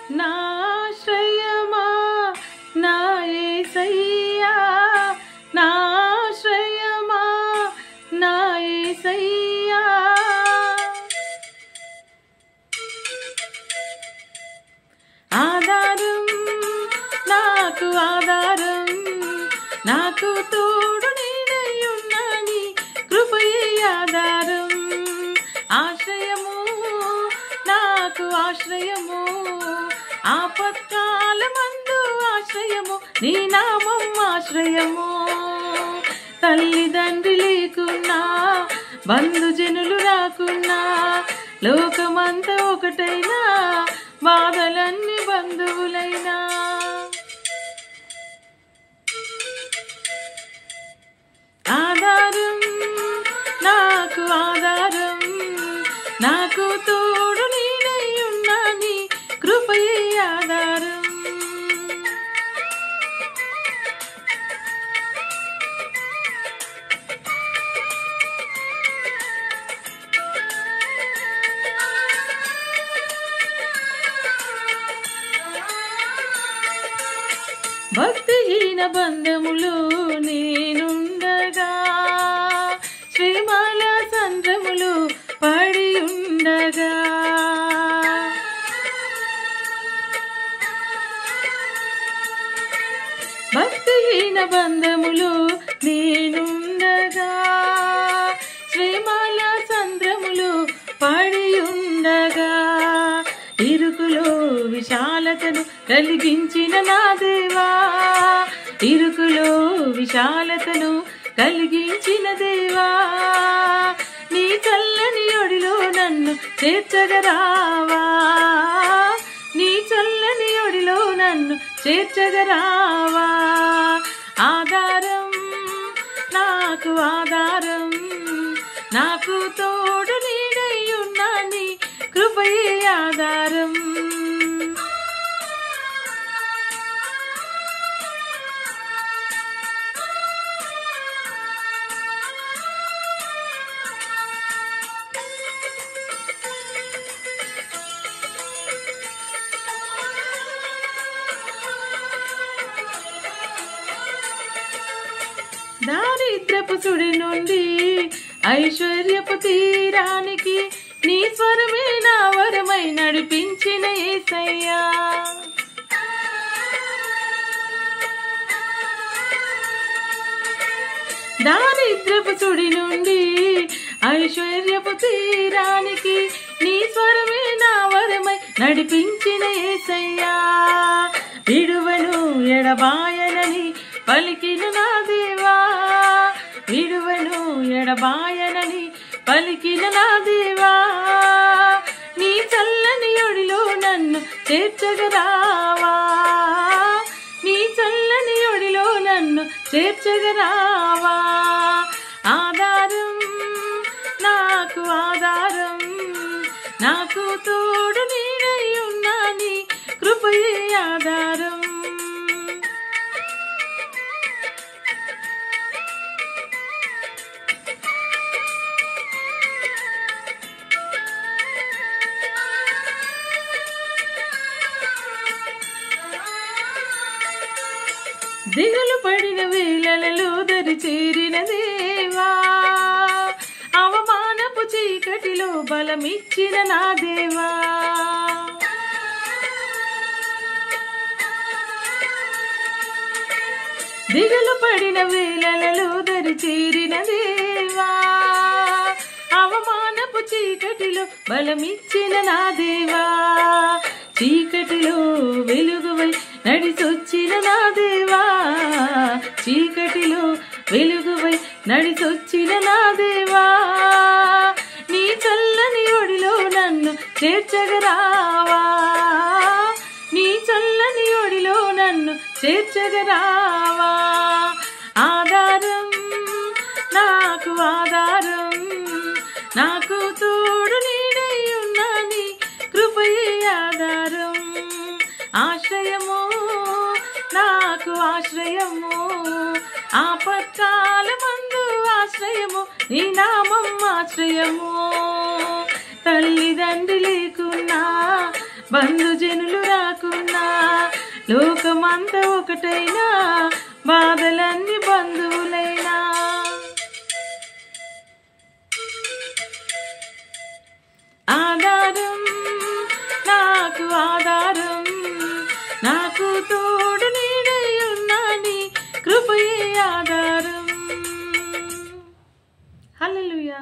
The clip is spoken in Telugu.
నా ఆశ్రయమా నా యేసయ్యా, నా ఆశ్రయమా నా యేసయ్యా. ఆధారం నాకు ఆధారం, నాకు తోడు నీడై ఉన్నాని కృపయే ఆధారం. ఆశ్రయము నాకు ఆశ్రయము, ఆపత్కాలమందు ఆశ్రయము, నీ నామం ఆశ్రయము. తల్లిదండ్రి లేకున్నా, బంధుజనులు రాకున్నా, లోకమంతా ఒకటైనా, బాధలన్నీ బంధువులైనా. ఆధారం నాకు ఆధారం, నాకు తోడు నీడై ఉన్నాని కృపయే ఆధారం. భక్తిహీన బంధములు నేనుండగా, శ్రీమాల సంద్రములు పడి ఉండగా, భక్తిహీన బంధములు నేనుండగా, శ్రీమాల సంద్రములు పడి ఉండగా, ఇరుకులో విశాలతను కలిగించిన నా దేవా, ఇరుకులో విశాలతను కలిగించిన దేవా, నీ చల్లని ఒడిలో నన్ను చేర్చగరావా, నీ చల్లని ఒడిలో నన్ను చేర్చగరావా. ఆధారం నాకు ఆధారం, నాకు తోడు నీడై ఉన్నాని కృపయే ఆధారం. దారిద్రపు సుడి నుండి ఐశ్వర్యపు తీరానికి నీ స్వరమే నా వరమై నడిపించిన యేసయ్యా. దారిద్రపు సుడి నుండి ఐశ్వర్యపు తీరానికి నీ స్వరమే నా వరమై నడిపించిన యేసయ్యా. విడువను ఎడబాయనని పలికిన నా దేవా, విడువను ఎడబాయనని పలికిన నా దేవా, నీ చల్లని ఒడిలో నన్ను చేర్చగరావా, నీ చల్లని ఒడిలో నన్ను చేర్చగరావా. ఆధారం నాకు ఆధారం, నాకు తోడు నీడై ఉన్నాని కృపయే ఆధారం. దిగులు పడిన వేళలలో దరి చేరిన దేవా, అవమానపు చీకటిలో బలమిచ్చిన నా దేవా, దిగులు పడిన వేళలలో దరి చేరిన దేవా, అవమానపు చీకటిలో బలమిచ్చిన నా దేవా, చీకటిలో వెలుగువై నడిసొచ్చిన నా దేవా, చీకటిలో వెలుగువై నడిసొచ్చిన నా దేవా, నీ చల్లని ఒడిలో నన్ను చేర్చగరావా, నీ చల్లని ఒడిలో నన్ను చేర్చగరావా. ఆధారం నాకు ఆధారం, నాకు తోడు నీడై ఉన్నాని కృపయే ఆధారం. ఆశ్రయము నాకు ఆశ్రయము, ఆపత్కాలమందు ఆశ్రయము, నీ నామం ఆశ్రయము. తల్లిదండ్రి లేకున్నా, బంధుజనులు రాకున్నా లోకమంతా ఒకటైనా బాధలన్నీ బంధువులైనా ఆధారం నాకు ఆధారం నాకు తోడు నీడై ఉన్నాని కృపయే ఆధారం హల్లెలూయా.